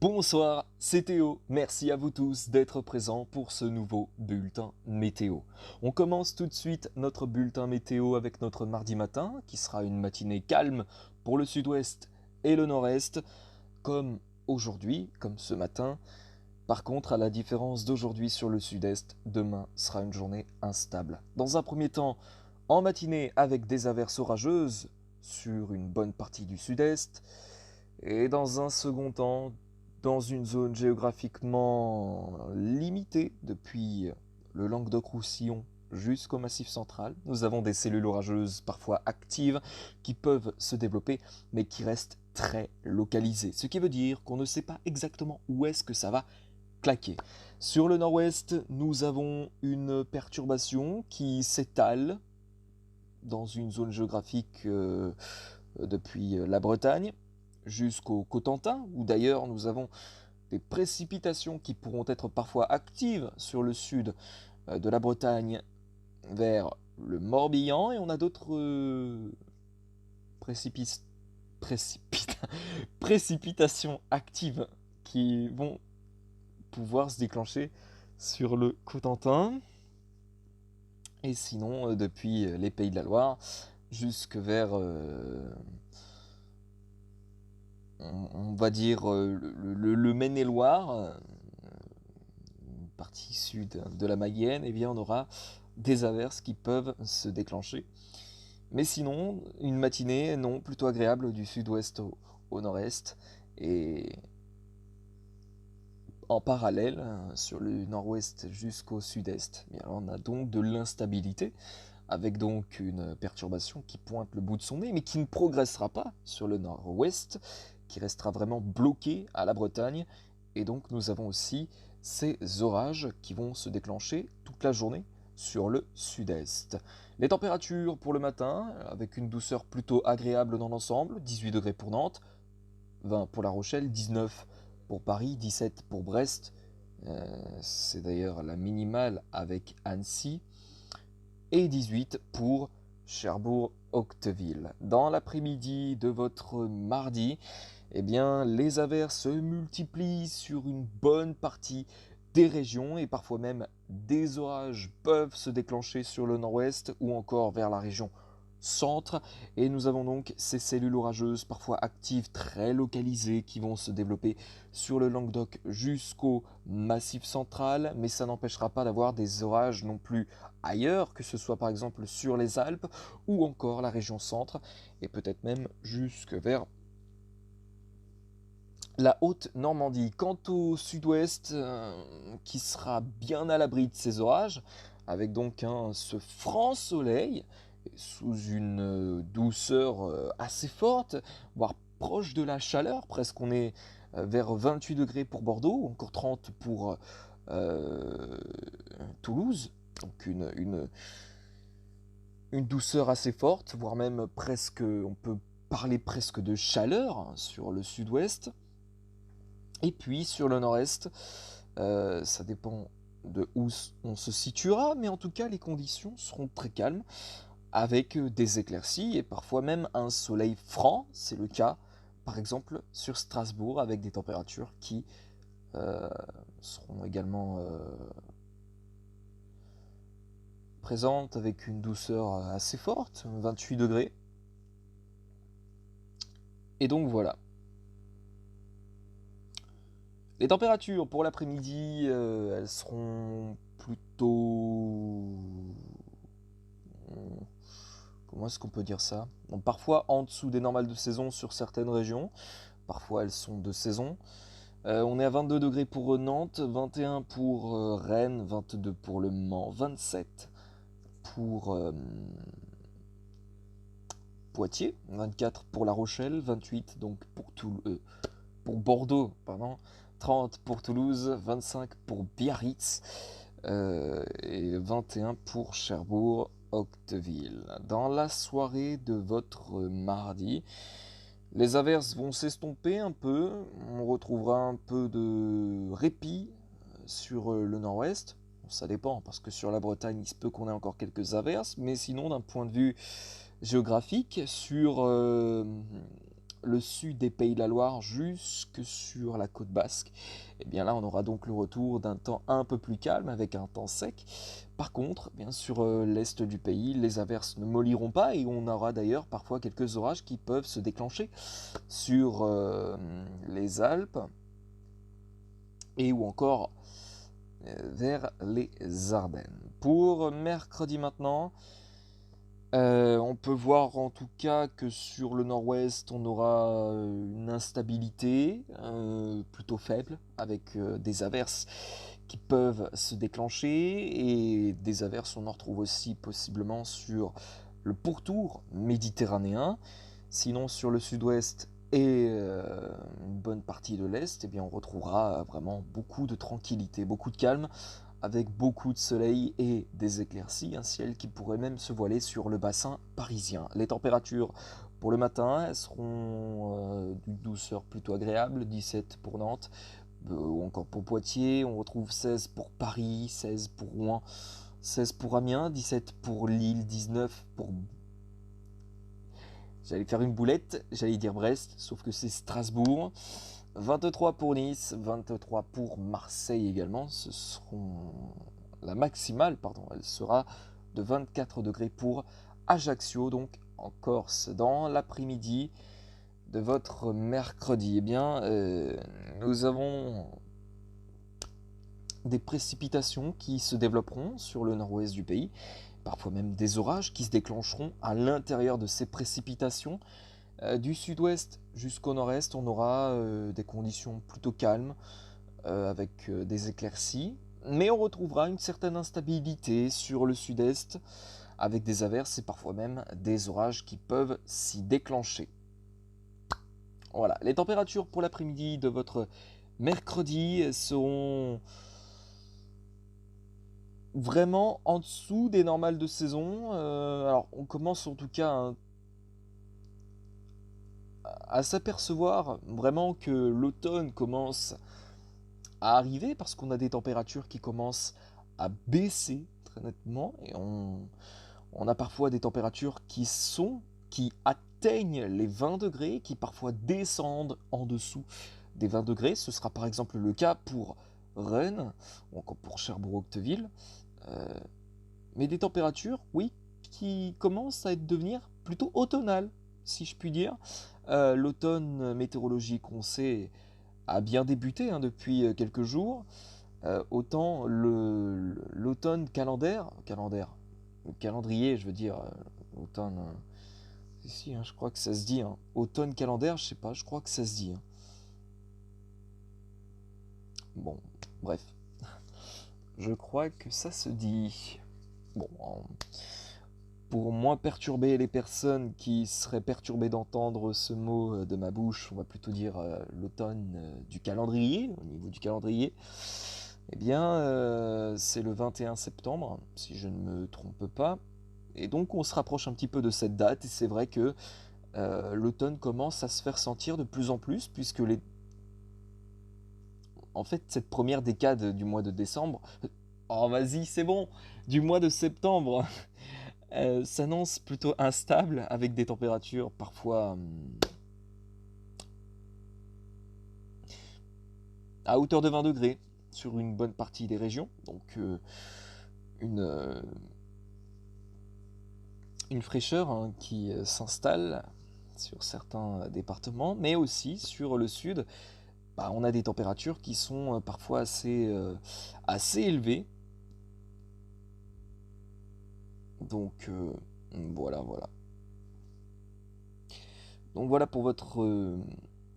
Bonsoir, c'est Théo. Merci à vous tous d'être présents pour ce nouveau bulletin météo. On commence tout de suite notre bulletin météo avec notre mardi matin, qui sera une matinée calme pour le sud-ouest et le nord-est, comme aujourd'hui, comme ce matin. Par contre, à la différence d'aujourd'hui sur le sud-est, demain sera une journée instable. Dans un premier temps, en matinée avec des averses orageuses sur une bonne partie du sud-est, et dans un second temps, dans une zone géographiquement limitée depuis le Languedoc-Roussillon jusqu'au Massif central, nous avons des cellules orageuses parfois actives qui peuvent se développer mais qui restent très localisées. Ce qui veut dire qu'on ne sait pas exactement où est-ce que ça va claquer. Sur le nord-ouest, nous avons une perturbation qui s'étale dans une zone géographique depuis la Bretagne jusqu'au Cotentin, où d'ailleurs nous avons des précipitations qui pourront être parfois actives sur le sud de la Bretagne vers le Morbihan, et on a d'autres précipitations actives qui vont pouvoir se déclencher sur le Cotentin. Et sinon, depuis les Pays de la Loire jusque vers on va dire le Maine-et-Loire, une partie sud de la Mayenne, eh bien on aura des averses qui peuvent se déclencher. Mais sinon, une matinée, non, plutôt agréable du sud-ouest au nord-est. Et en parallèle, sur le nord-ouest jusqu'au sud-est, eh bien on a donc de l'instabilité, avec donc une perturbation qui pointe le bout de son nez, mais qui ne progressera pas sur le nord-ouest, qui restera vraiment bloqué à la Bretagne. Et donc nous avons aussi ces orages qui vont se déclencher toute la journée sur le sud-est. Les températures pour le matin, avec une douceur plutôt agréable dans l'ensemble, 18 degrés pour Nantes, 20 pour La Rochelle, 19 pour Paris, 17 pour Brest, c'est d'ailleurs la minimale avec Annecy, et 18 pour Cherbourg-Octeville. Dans l'après-midi de votre mardi, eh bien, les averses se multiplient sur une bonne partie des régions, et parfois même des orages peuvent se déclencher sur le nord-ouest ou encore vers la région centre, et nous avons donc ces cellules orageuses parfois actives très localisées qui vont se développer sur le Languedoc jusqu'au Massif central, mais ça n'empêchera pas d'avoir des orages non plus ailleurs, que ce soit par exemple sur les Alpes ou encore la région centre, et peut-être même jusque vers la Haute-Normandie. Quant au sud-ouest, qui sera bien à l'abri de ces orages, avec donc ce franc soleil, sous une douceur assez forte, voire proche de la chaleur, presque on est vers 28 degrés pour Bordeaux, encore 30 pour Toulouse, donc une douceur assez forte, voire même presque, on peut parler presque de chaleur sur le sud-ouest. Et puis sur le nord-est, ça dépend de où on se situera, mais en tout cas les conditions seront très calmes, avec des éclaircies et parfois même un soleil franc. C'est le cas par exemple sur Strasbourg, avec des températures qui euh, seront également présentes, avec une douceur assez forte, 28 degrés. Et donc voilà. Les températures pour l'après-midi, elles seront plutôt... Comment est-ce qu'on peut dire ça? Donc, parfois en dessous des normales de saison sur certaines régions, parfois elles sont de saison. On est à 22 degrés pour Nantes, 21 pour Rennes, 22 pour Le Mans, 27 pour Poitiers, 24 pour La Rochelle, 28 donc pour Bordeaux, pardon, 30 pour Toulouse, 25 pour Biarritz et 21 pour Cherbourg-Octeville. Dans la soirée de votre mardi, les averses vont s'estomper un peu, on retrouvera un peu de répit sur le nord-ouest. Bon, ça dépend, parce que sur la Bretagne, il se peut qu'on ait encore quelques averses, mais sinon, d'un point de vue géographique, sur le sud des Pays de la Loire jusque sur la côte basque, et bien là on aura donc le retour d'un temps un peu plus calme avec un temps sec. Par contre, bien sur l'est du pays, les averses ne molliront pas et on aura d'ailleurs parfois quelques orages qui peuvent se déclencher sur les Alpes et ou encore vers les Ardennes. Pour mercredi maintenant, on peut voir en tout cas que sur le nord-ouest, on aura une instabilité plutôt faible avec des averses qui peuvent se déclencher et des averses, on en retrouve aussi possiblement sur le pourtour méditerranéen. Sinon, sur le sud-ouest et une bonne partie de l'est, eh bien, on retrouvera vraiment beaucoup de tranquillité, beaucoup de calme avec beaucoup de soleil et des éclaircies, un ciel qui pourrait même se voiler sur le bassin parisien. Les températures pour le matin, elles seront d'une douceur plutôt agréable, 17 pour Nantes, ou encore pour Poitiers, on retrouve 16 pour Paris, 16 pour Rouen, 16 pour Amiens, 17 pour Lille, 19 pour... J'allais faire une boulette, j'allais dire Brest, sauf que c'est Strasbourg. 23 pour Nice, 23 pour Marseille également. Ce seront la maximale, pardon, elle sera de 24 degrés pour Ajaccio, donc en Corse. Dans l'après-midi de votre mercredi, eh bien, nous avons des précipitations qui se développeront sur le nord-ouest du pays, parfois même des orages qui se déclencheront à l'intérieur de ces précipitations. Du sud-ouest jusqu'au nord-est, on aura des conditions plutôt calmes avec des éclaircies, mais on retrouvera une certaine instabilité sur le sud-est avec des averses et parfois même des orages qui peuvent s'y déclencher. Voilà, les températures pour l'après-midi de votre mercredi seront vraiment en dessous des normales de saison. Alors on commence en tout cas à s'apercevoir vraiment que l'automne commence à arriver parce qu'on a des températures qui commencent à baisser très nettement et on a parfois des températures qui atteignent les 20 degrés, qui parfois descendent en dessous des 20 degrés. Ce sera par exemple le cas pour Rennes ou encore pour Cherbourg-Octeville. Mais des températures, oui, qui commencent à devenir plutôt automnales, si je puis dire. L'automne météorologique, on sait, a bien débuté depuis quelques jours. Autant l'automne le calendrier, je veux dire, automne, si, je crois que ça se dit, automne calendaire, je sais pas, je crois que ça se dit. Bon, bref, je crois que ça se dit. Bon, pour moins perturber les personnes qui seraient perturbées d'entendre ce mot de ma bouche, on va plutôt dire l'automne du calendrier, au niveau du calendrier. Eh bien, c'est le 21 septembre, si je ne me trompe pas. Et donc, on se rapproche un petit peu de cette date. Et c'est vrai que l'automne commence à se faire sentir de plus en plus, puisque en fait, cette première décade du mois de décembre... Oh, vas-y, c'est bon! Du mois de septembre s'annonce plutôt instable, avec des températures parfois à hauteur de 20 degrés sur une bonne partie des régions. Donc, une, une fraîcheur qui s'installe sur certains départements, mais aussi sur le sud, on a des températures qui sont parfois assez élevées. Donc voilà, voilà. Donc voilà pour votre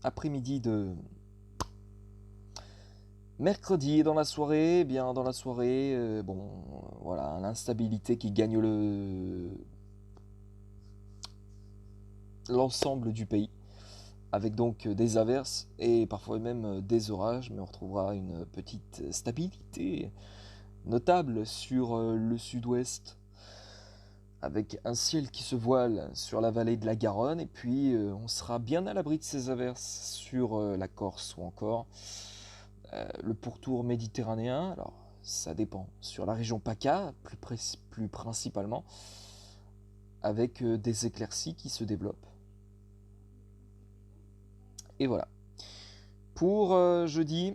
après-midi de mercredi. Et dans la soirée, eh bien dans la soirée, voilà, l'instabilité qui gagne l'ensemble du pays, avec donc des averses et parfois même des orages, mais on retrouvera une petite stabilité notable sur le sud-ouest, avec un ciel qui se voile sur la vallée de la Garonne, et puis on sera bien à l'abri de ces averses sur la Corse ou encore le pourtour méditerranéen. Alors ça dépend, sur la région PACA plus principalement, avec des éclaircies qui se développent. Et voilà. Pour jeudi,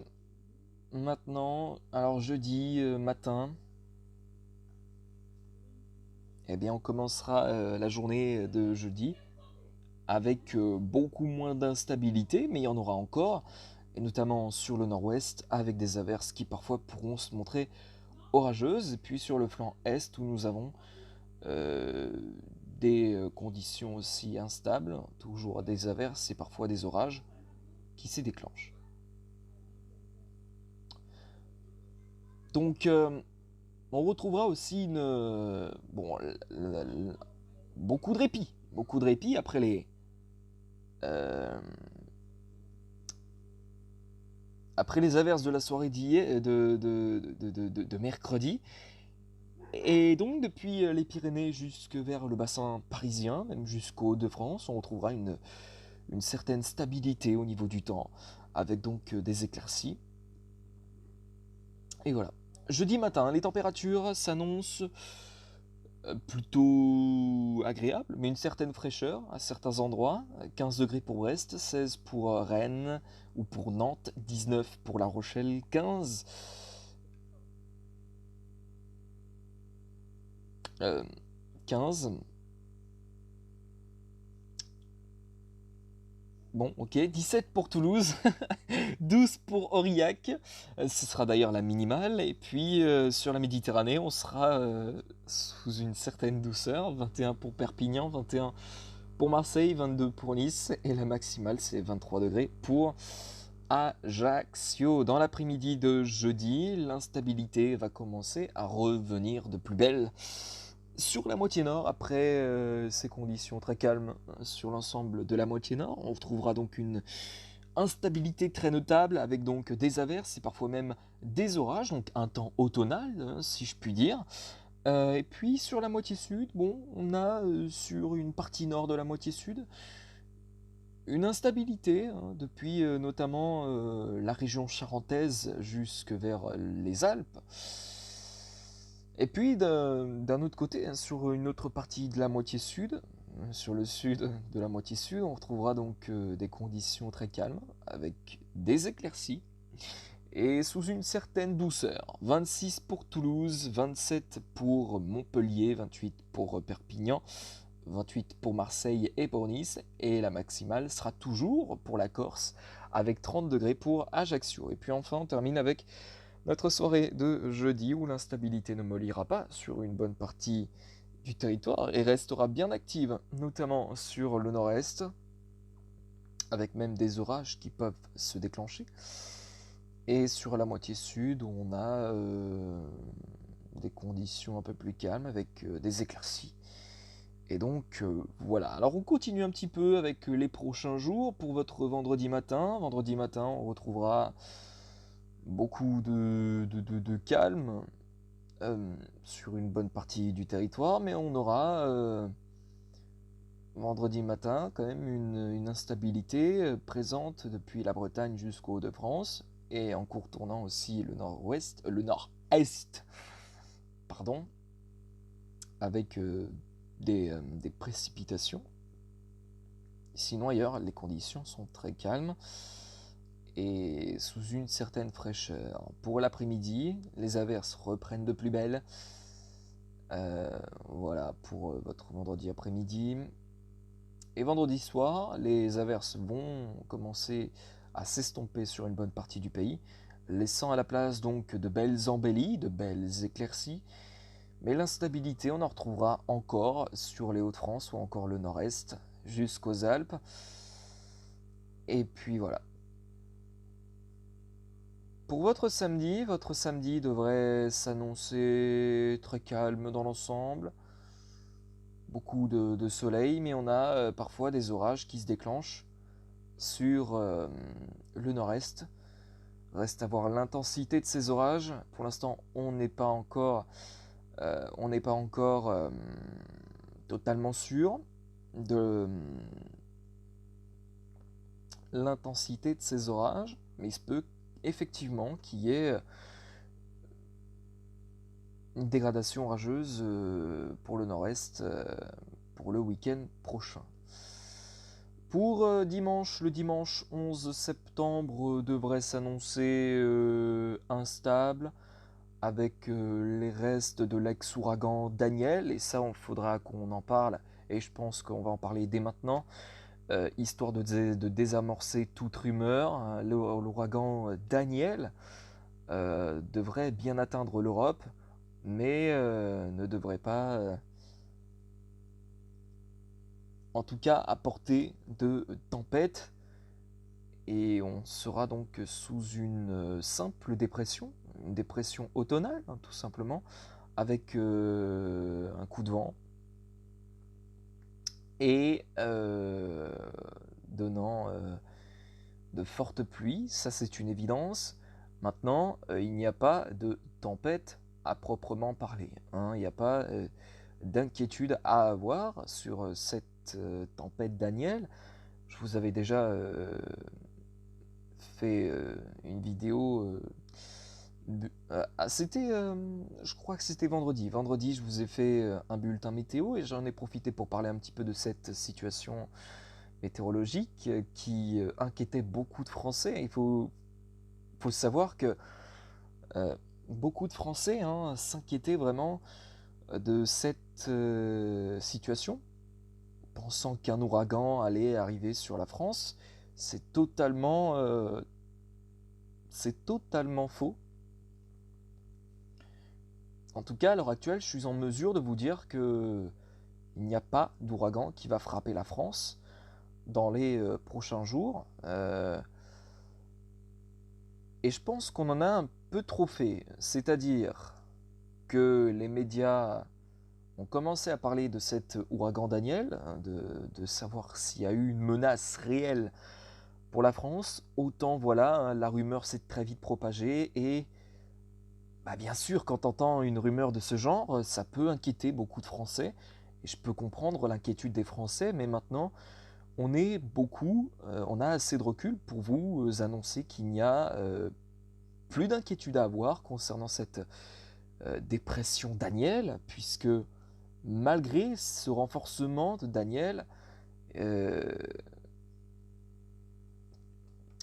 maintenant, alors jeudi matin, eh bien on commencera la journée de jeudi avec beaucoup moins d'instabilité, mais il y en aura encore, et notamment sur le nord-ouest, avec des averses qui parfois pourront se montrer orageuses, et puis sur le flanc est où nous avons euh, des conditions aussi instables, toujours des averses et parfois des orages qui s'y déclenchent. Donc on retrouvera aussi beaucoup de répit euh, après les averses de la soirée d'hier, de mercredi. Et donc depuis les Pyrénées jusque vers le bassin parisien, même jusqu'aux Hauts-de-France, on retrouvera une certaine stabilité au niveau du temps, avec donc des éclaircies. Et voilà. Jeudi matin, les températures s'annoncent plutôt agréables, mais une certaine fraîcheur à certains endroits. 15 degrés pour Brest, 16 pour Rennes ou pour Nantes, 19 pour La Rochelle, 15. 15. Bon, ok, 17 pour Toulouse, 12 pour Aurillac, ce sera d'ailleurs la minimale, et puis sur la Méditerranée, on sera sous une certaine douceur, 21 pour Perpignan, 21 pour Marseille, 22 pour Nice, et la maximale c'est 23 degrés pour Ajaccio. Dans l'après-midi de jeudi, l'instabilité va commencer à revenir de plus belle sur la moitié nord, après ces conditions très calmes sur l'ensemble de la moitié nord. On retrouvera donc une instabilité très notable avec donc des averses et parfois même des orages, donc un temps automnal si je puis dire. Et puis sur la moitié sud, bon, on a sur une partie nord de la moitié sud une instabilité depuis notamment la région charentaise jusque vers les Alpes. Et puis d'un autre côté, hein, sur une autre partie de la moitié sud, sur le sud de la moitié sud, on retrouvera donc des conditions très calmes avec des éclaircies et sous une certaine douceur. 26 pour Toulouse, 27 pour Montpellier, 28 pour Perpignan, 28 pour Marseille et pour Nice, et la maximale sera toujours pour la Corse avec 30 degrés pour Ajaccio. Et puis enfin on termine avec notre soirée de jeudi où l'instabilité ne mollira pas sur une bonne partie du territoire et restera bien active, notamment sur le nord-est, avec même des orages qui peuvent se déclencher. Et sur la moitié sud, où on a des conditions un peu plus calmes avec des éclaircies. Et donc voilà. Alors on continue un petit peu avec les prochains jours pour votre vendredi matin. Vendredi matin, on retrouvera beaucoup de calme sur une bonne partie du territoire, mais on aura vendredi matin quand même une instabilité présente depuis la Bretagne jusqu'au Hauts-de-France et en contournant aussi le nord-ouest, le nord-est, pardon, avec des précipitations. Sinon ailleurs, les conditions sont très calmes et sous une certaine fraîcheur. Pour l'après-midi, les averses reprennent de plus belle. Voilà pour votre vendredi après-midi. Et vendredi soir, les averses vont commencer à s'estomper sur une bonne partie du pays, laissant à la place donc de belles embellies, de belles éclaircies. Mais l'instabilité, on en retrouvera encore sur les Hauts-de-France ou encore le nord-est, jusqu'aux Alpes. Et puis voilà. Pour votre samedi devrait s'annoncer très calme dans l'ensemble. Beaucoup de soleil, mais on a parfois des orages qui se déclenchent sur le nord-est. Reste à voir l'intensité de ces orages. Pour l'instant, on n'est pas encore totalement sûr de l'intensité de ces orages, mais il se peut effectivement qu'il y ait une dégradation orageuse pour le nord-est pour le week-end prochain. Pour dimanche, le dimanche 11 septembre devrait s'annoncer instable avec les restes de l'ex-ouragan Daniel, et ça, il faudra qu'on en parle, et je pense qu'on va en parler dès maintenant, histoire de désamorcer toute rumeur. L'ouragan Daniel devrait bien atteindre l'Europe, mais ne devrait pas, en tout cas, apporter de tempête. Et on sera donc sous une simple dépression, une dépression automnale, hein, tout simplement, avec un coup de vent et donnant de fortes pluies, ça c'est une évidence. Maintenant, il n'y a pas de tempête à proprement parler, hein. Il n'y a pas d'inquiétude à avoir sur cette tempête Daniel. Je vous avais déjà fait une vidéo. C'était, je crois que c'était vendredi. Vendredi, je vous ai fait un bulletin météo et j'en ai profité pour parler un petit peu de cette situation météorologique qui inquiétait beaucoup de Français. Faut savoir que euh, beaucoup de Français, hein, s'inquiétaient vraiment de cette situation, pensant qu'un ouragan allait arriver sur la France. C'est totalement, euh, c'est totalement faux. En tout cas, à l'heure actuelle, je suis en mesure de vous dire que il n'y a pas d'ouragan qui va frapper la France dans les prochains jours. Et je pense qu'on en a un peu trop fait. C'est-à-dire que les médias ont commencé à parler de cet ouragan Daniel, hein, de savoir s'il y a eu une menace réelle pour la France. Autant, voilà, hein, la rumeur s'est très vite propagée et bah, bien sûr, quand on entend une rumeur de ce genre, ça peut inquiéter beaucoup de Français. Et je peux comprendre l'inquiétude des Français, mais maintenant, on a assez de recul pour vous annoncer qu'il n'y a plus d'inquiétude à avoir concernant cette dépression Daniel, puisque malgré ce renforcement de Daniel, euh,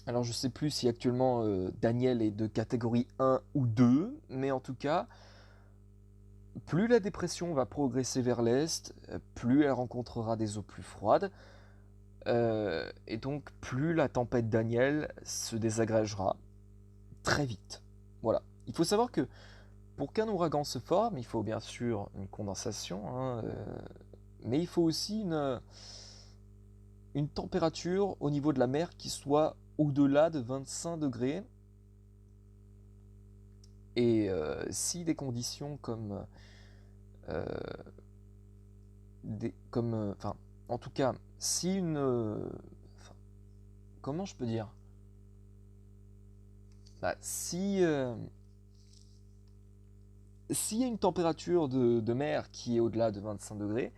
alors je ne sais plus si actuellement Daniel est de catégorie 1 ou 2, mais en tout cas, plus la dépression va progresser vers l'est, plus elle rencontrera des eaux plus froides, et donc plus la tempête Daniel se désagrégera très vite. Voilà. Il faut savoir que pour qu'un ouragan se forme, il faut bien sûr une condensation, hein, mais il faut aussi une température au niveau de la mer qui soit au-delà de 25 degrés. Et si des conditions euh, enfin, en tout cas, si une, enfin, comment je peux dire, bah, si s'il y a une température de mer qui est au-delà de 25 degrés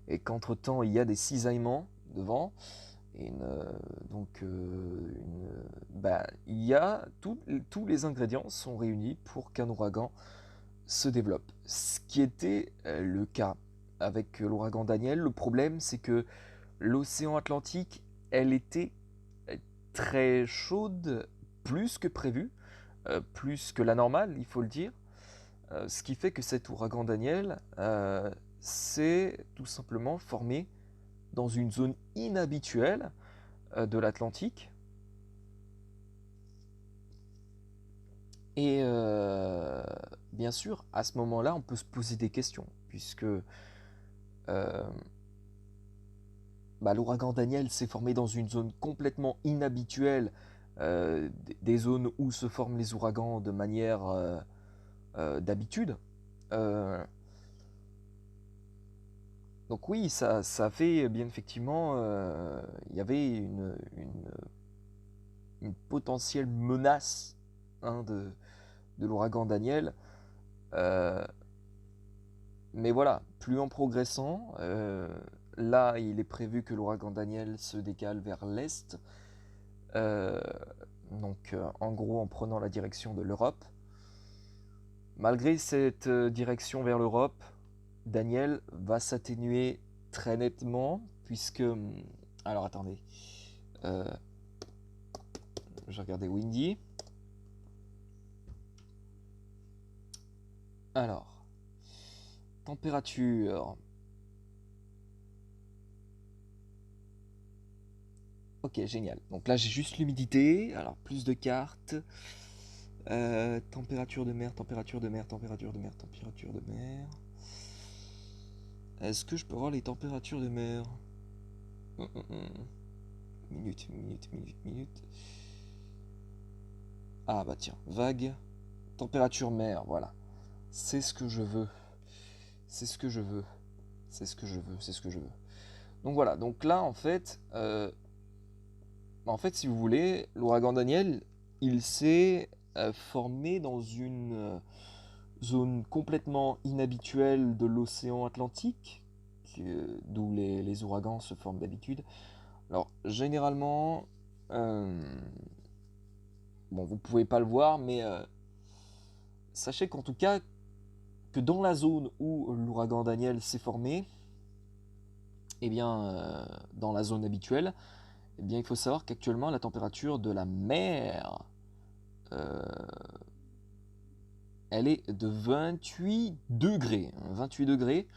et qu'entre-temps il y a des cisaillements de vent, et bah, il y a tous les ingrédients sont réunis pour qu'un ouragan se développe. Ce qui était le cas avec l'ouragan Daniel. Le problème, c'est que l'océan Atlantique, elle était très chaude, plus que prévu, plus que la normale, il faut le dire. Ce qui fait que cet ouragan Daniel s'est tout simplement formé dans une zone inhabituelle de l'Atlantique. Et bien sûr, à ce moment-là, on peut se poser des questions, puisque bah, l'ouragan Daniel s'est formé dans une zone complètement inhabituelle, des zones où se forment les ouragans de manière d'habitude. Euh, donc oui, ça a fait bien effectivement, il y avait une potentielle menace, hein, de l'ouragan Daniel. Euh, mais voilà, plus en progressant, là il est prévu que l'ouragan Daniel se décale vers l'est, euh, en gros en prenant la direction de l'Europe. Malgré cette direction vers l'Europe, Daniel va s'atténuer très nettement, puisque Alors attendez. Euh, je vais regarder Windy. Alors, température. Ok, génial. Donc là, j'ai juste l'humidité. Alors, plus de cartes. Température de mer, température de mer, température de mer, température de mer. Est-ce que je peux voir les températures de mer? Minute, minute, minute, minute. Ah bah tiens, vague, température mer, voilà. C'est ce que je veux. C'est ce que je veux. C'est ce que je veux. C'est ce que je veux. Donc voilà, donc là en fait si vous voulez, l'ouragan Daniel, il s'est formé dans une zone complètement inhabituelle de l'océan Atlantique, d'où les ouragans se forment d'habitude. Alors généralement, euh, bon vous pouvez pas le voir, mais sachez qu'en tout cas que dans la zone où l'ouragan Daniel s'est formé, eh bien dans la zone habituelle, eh bien il faut savoir qu'actuellement la température de la mer, euh, elle est de 28 degrés. 28 degrés.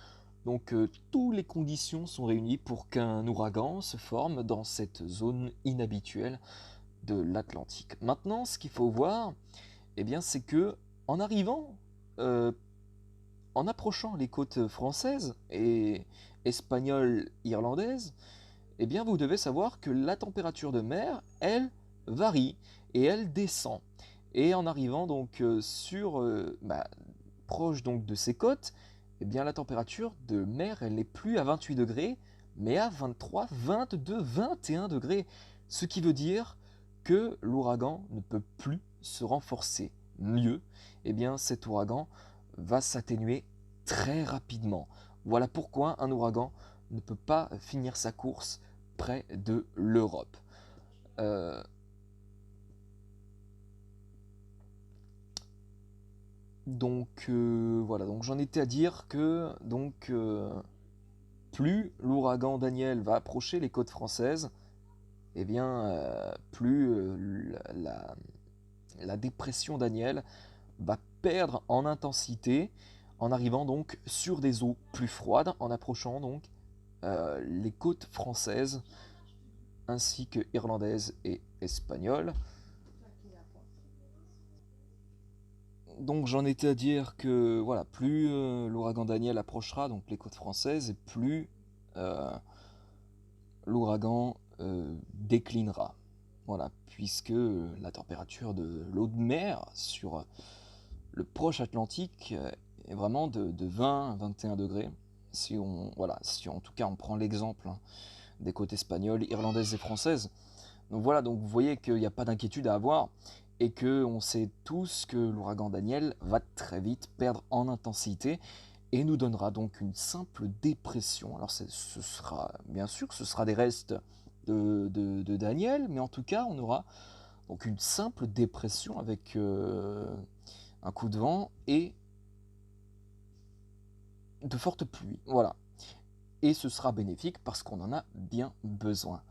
Donc toutes les conditions sont réunies pour qu'un ouragan se forme dans cette zone inhabituelle de l'Atlantique. Maintenant, ce qu'il faut voir, eh bien, c'est que en arrivant, euh, en approchant les côtes françaises et espagnoles, irlandaises, eh bien, vous devez savoir que la température de mer, elle, varie et elle descend. Et en arrivant donc proche donc de ces côtes, eh bien la température de mer, elle n'est plus à 28 degrés, mais à 23, 22, 21 degrés. Ce qui veut dire que l'ouragan ne peut plus se renforcer. Mieux, eh bien cet ouragan va s'atténuer très rapidement. Voilà pourquoi un ouragan ne peut pas finir sa course près de l'Europe. Euh, voilà, donc j'en étais à dire que plus l'ouragan Daniel va approcher les côtes françaises, eh bien plus la dépression Daniel va perdre en intensité en arrivant donc sur des eaux plus froides, en approchant donc les côtes françaises ainsi que irlandaises et espagnoles. Donc j'en étais à dire que voilà, plus l'ouragan Daniel approchera donc les côtes françaises, et plus euh, l'ouragan déclinera. Voilà, puisque la température de l'eau de mer sur le proche Atlantique est vraiment de 20 à 21 degrés. Si en tout cas on prend l'exemple des côtes espagnoles, irlandaises et françaises. Donc voilà, donc vous voyez qu'il n'y a pas d'inquiétude à avoir et que on sait tous que l'ouragan Daniel va très vite perdre en intensité et nous donnera donc une simple dépression. Alors ce sera, bien sûr, ce sera des restes de Daniel, mais en tout cas on aura donc une simple dépression avec un coup de vent et de fortes pluies. Voilà. Et ce sera bénéfique parce qu'on en a bien besoin.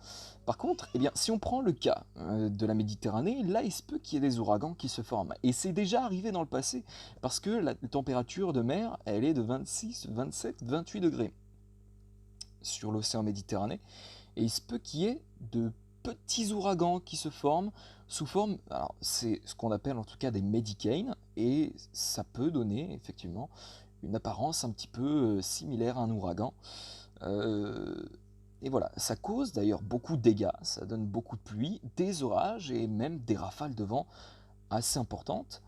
Par contre, eh bien, si on prend le cas de la Méditerranée, là il se peut qu'il y ait des ouragans qui se forment. Et c'est déjà arrivé dans le passé, parce que la température de mer, elle est de 26, 27, 28 degrés sur l'océan Méditerranée. Et il se peut qu'il y ait de petits ouragans qui se forment sous forme, alors c'est ce qu'on appelle en tout cas des médicanes, et ça peut donner effectivement une apparence un petit peu similaire à un ouragan. Euh, et voilà, ça cause d'ailleurs beaucoup de dégâts, ça donne beaucoup de pluie, des orages et même des rafales de vent assez importantes.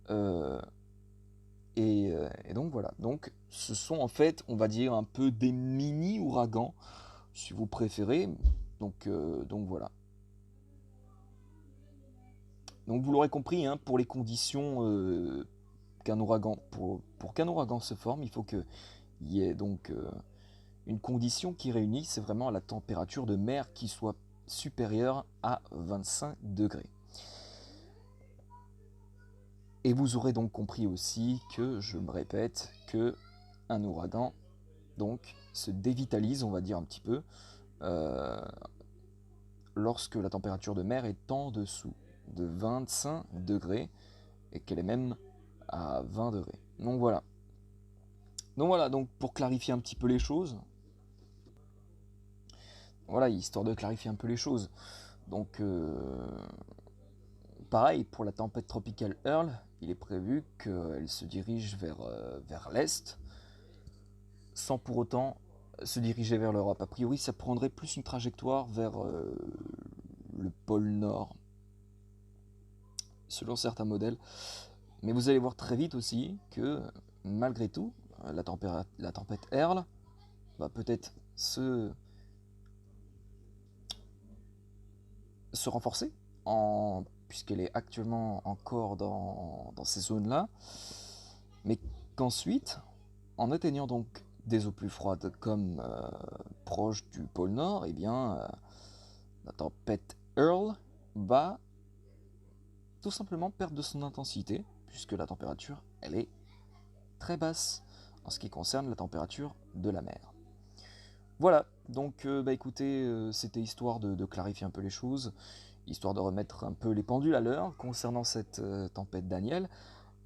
Euh, et donc voilà, donc ce sont en fait, on va dire, un peu des mini-ouragans, si vous préférez. Donc voilà. Donc vous l'aurez compris, hein, pour les conditions qu'un ouragan, pour qu'un ouragan se forme, il faut qu'il y ait donc une condition qui réunit, c'est vraiment la température de mer qui soit supérieure à 25 degrés. Et vous aurez donc compris aussi que, je me répète, que un ouragan donc se dévitalise, on va dire un petit peu, lorsque la température de mer est en dessous de 25 degrés et qu'elle est même à 20 degrés. Donc voilà. Donc pour clarifier un petit peu les choses, voilà, histoire de clarifier un peu les choses. Donc pareil, pour la tempête tropicale Earl, il est prévu qu'elle se dirige vers l'est, sans pour autant se diriger vers l'Europe. A priori, ça prendrait plus une trajectoire vers le pôle Nord, selon certains modèles. Mais vous allez voir très vite aussi que, malgré tout, la tempête Earl va peut-être se renforcer, puisqu'elle est actuellement encore dans ces zones-là, mais qu'ensuite, en atteignant donc des eaux plus froides comme proche du pôle Nord, eh bien, la tempête Earl va tout simplement perdre de son intensité, puisque la température, elle est très basse en ce qui concerne la température de la mer. Voilà, donc écoutez, c'était histoire de clarifier un peu les choses, histoire de remettre un peu les pendules à l'heure concernant cette tempête Daniel,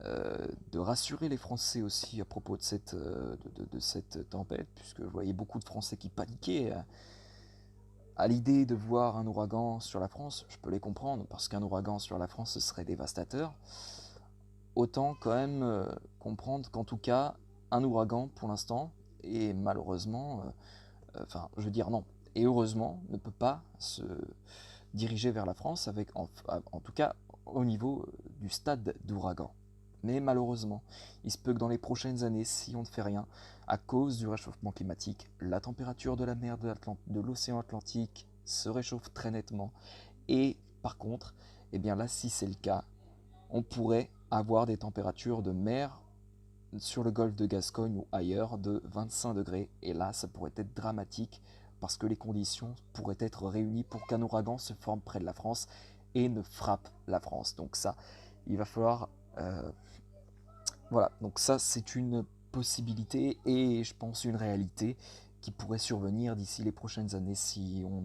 de rassurer les Français aussi à propos de cette tempête, puisque je voyais beaucoup de Français qui paniquaient à l'idée de voir un ouragan sur la France. Je peux les comprendre, parce qu'un ouragan sur la France, ce serait dévastateur. Autant quand même comprendre qu'en tout cas, un ouragan, pour l'instant, et malheureusement, enfin, je veux dire non, et heureusement, ne peut pas se diriger vers la France, avec, en tout cas au niveau du stade d'ouragan. Mais malheureusement, il se peut que dans les prochaines années, si on ne fait rien, à cause du réchauffement climatique, la température de la mer de l'océan Atlantique se réchauffe très nettement. Et par contre, eh bien là, si c'est le cas, on pourrait avoir des températures de mer sur le golfe de Gascogne ou ailleurs de 25 degrés. Et là, ça pourrait être dramatique parce que les conditions pourraient être réunies pour qu'un ouragan se forme près de la France et ne frappe la France. Donc ça, il va falloir... voilà, donc ça c'est une possibilité et je pense une réalité qui pourrait survenir d'ici les prochaines années si on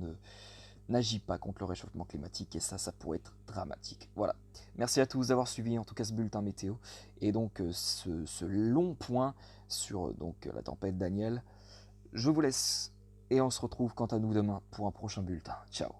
n'agit pas contre le réchauffement climatique et ça pourrait être dramatique. Voilà. Merci à tous d'avoir suivi en tout cas ce bulletin météo et donc ce long point sur la tempête Daniel. Je vous laisse et on se retrouve quant à nous demain pour un prochain bulletin. Ciao.